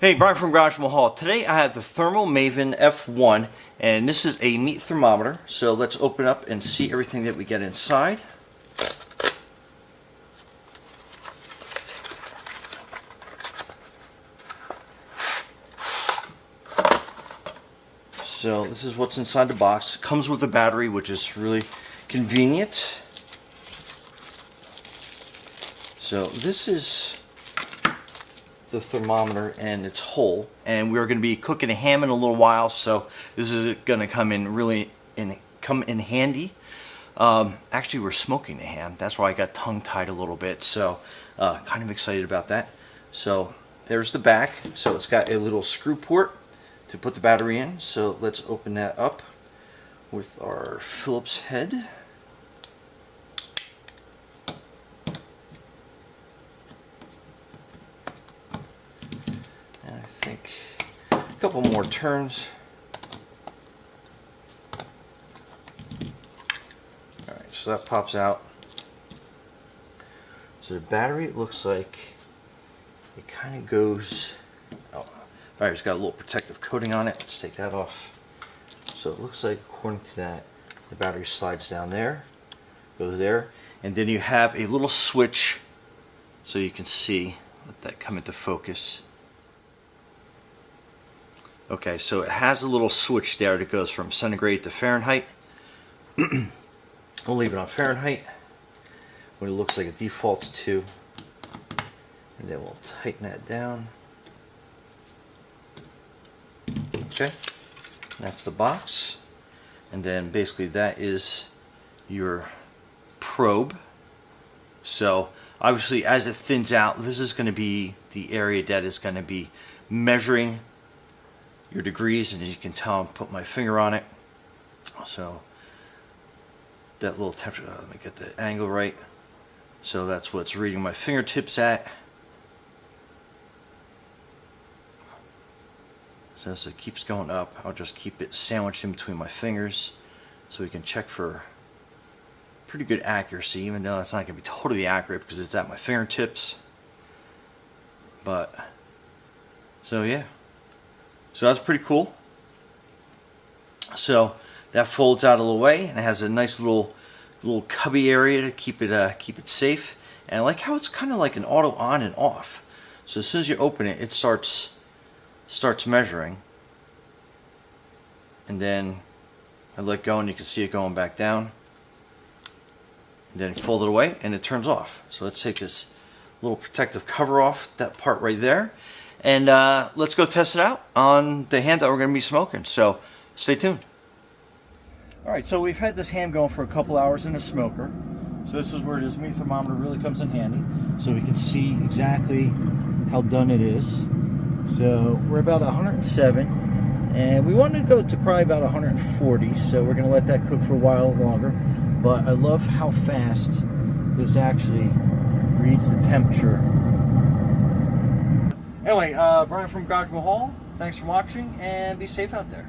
Hey, Brian from Garage Mahal. Today I have the ThermoMaven F1, and this is a meat thermometer. So let's open up and see everything that we get inside. So this is what's inside the box. It comes with a battery, which is really convenient. So this is the thermometer and its hole, and we're going to be cooking a ham in a little while, so this is going to come in handy. Actually, we're smoking the ham. That's why I got tongue tied a little bit, so kind of excited about that. So there's the back. So it's got a little screw port to put the battery in. So let's open that up with our Phillips head. And I think a couple more turns. Alright, so that pops out. So the battery, it looks like it kind of goes, oh, battery's got a little protective coating on it. Let's take that off. So it looks like, according to that, the battery slides down there, goes there, and then you have a little switch so you can see. Let that come into focus. Okay, so it has a little switch there that goes from centigrade to Fahrenheit. We'll leave it on Fahrenheit when it looks like it defaults to, and then we'll tighten that down. Okay, that's the box, and then basically that is your probe. So obviously, as it thins out, this is going to be the area that is going to be measuring your degrees, and as you can tell, I'm putting my finger on it. So that little temperature, let me get the angle right. So that's what it's reading my fingertips at. So as it keeps going up, I'll just keep it sandwiched in between my fingers so we can check for pretty good accuracy, even though it's not going to be totally accurate because it's at my fingertips. But, so yeah. So that's pretty cool. So that folds out a little way, and it has a nice little cubby area to keep it safe. And I like how it's kind of like an auto on and off. So as soon as you open it, it starts measuring, and then I let go, and you can see it going back down, and then fold it away, and it turns off. So let's take this little protective cover off, that part right there. And let's go test it out on the ham that we're going to be smoking. So stay tuned. Alright, so we've had this ham going for a couple hours in the smoker. So this is where this meat thermometer really comes in handy. So we can see exactly how done it is. So we're about 107. And we wanted to go to probably about 140. So we're going to let that cook for a while longer. But I love how fast this actually reads the temperature. Anyway, Brian from Garage Mahal, thanks for watching, and be safe out there.